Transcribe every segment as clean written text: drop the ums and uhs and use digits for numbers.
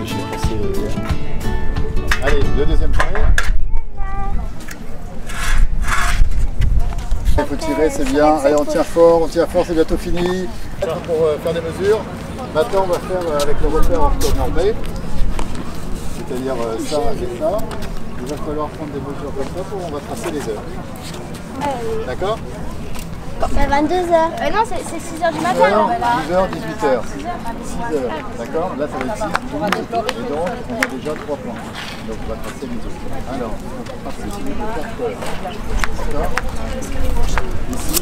obligé de passer. Allez, le deuxième carré. Il faut tirer, c'est bien. Allez, on tire fort, c'est bientôt fini. Pour faire des mesures. Maintenant, on va faire avec le repère orthonormé, c'est-à-dire ça et ça. Il va falloir prendre des mesures comme ça pour on va tracer les heures. D'accord? C'est 22h. Non, c'est 6h du matin. Non, 10h, 18h. 6h. D'accord? Là, ça va être 6, 12. Et donc, on a déjà 3 points. Donc, on va tracer les autres. Alors, on va tracer ici les 4 heures. D'accord? Ici.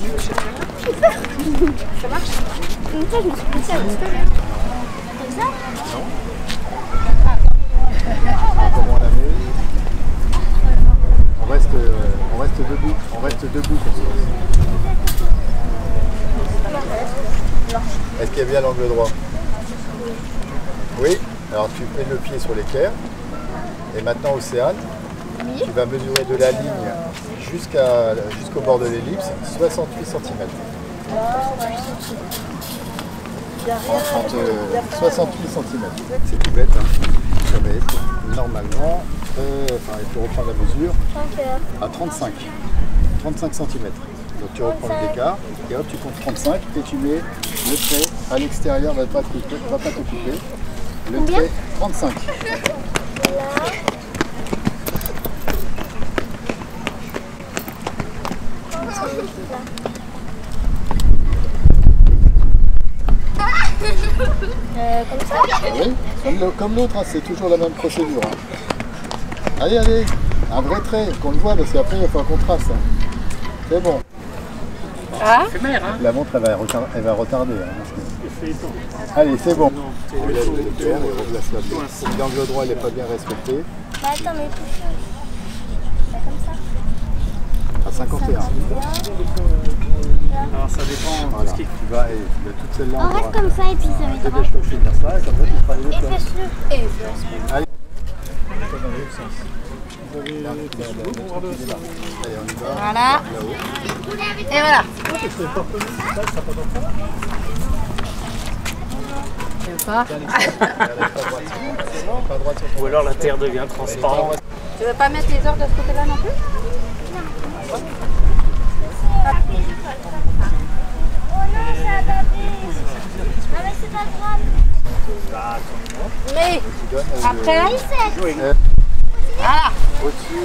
Ça marche? Une fois, je me suis poussée à comme ça? Non. Comment on la met? On reste debout. On reste debout comme ça. Est-ce qu'il y a bien l'angle droit? Oui. Alors tu mets le pied sur l'équerre. Et maintenant, Océane, tu vas mesurer de la ligne jusqu'au bord de l'ellipse 68 cm. 68 cm. C'est tout bête. Hein. Ça va être normalement, il faut reprendre la mesure à 35 cm. Donc tu reprends le décart et hop, tu comptes 35 et tu mets le trait à l'extérieur, va pas te couper. Le trait 35. Comme ça? Oui, comme l'autre, hein, c'est toujours la même procédure. Hein. Allez, allez, un vrai trait, qu'on le voit, parce qu'après il va falloir qu'on trace. Hein. C'est bon. Ah. La montre, elle va retarder. Hein, allez, c'est bon. On lève le père et replace la pied. Si l'angle droit n'est pas bien respecté. Bah attends, mais touche. Comme ça. À 51. Alors ça dépend Voilà. de ce qui... Tu vas, et il y a toute celle-là. On reste comme ça et puis ça mettra. Dépêche-toi de finir ça et comme ça tu feras les Et autres. fais-le. Allez. Vous avez... Allez, on y va. Voilà. Là-haut. Et voilà. Pas droite sur ton... Ou alors la terre devient transparente. Tu veux pas mettre les heures de ce côté-là non plus? Oh non, ça a tapé. Ah mais c'est pas grave. Mais Tu donnes après, Voilà. au-dessus.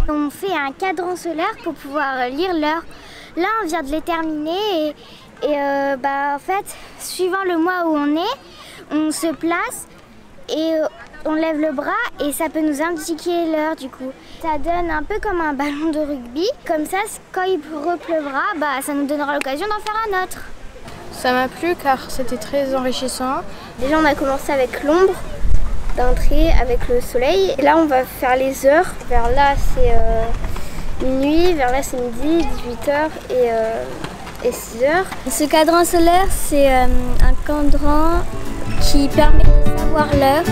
On fait un cadran solaire pour pouvoir lire l'heure. Là, on vient de les terminer et en fait, suivant le mois où on est, on se place et on lève le bras et ça peut nous indiquer l'heure du coup. Ça donne un peu comme un ballon de rugby. Comme ça, quand il repleuvra, ça nous donnera l'occasion d'en faire un autre. Ça m'a plu car c'était très enrichissant. Déjà, on a commencé avec l'ombre d'entrée, avec le soleil. Et là, on va faire les heures. Vers là, c'est minuit, vers là, c'est midi, 18h et 6h. Ce cadran solaire, c'est un cadran qui permet de savoir l'heure.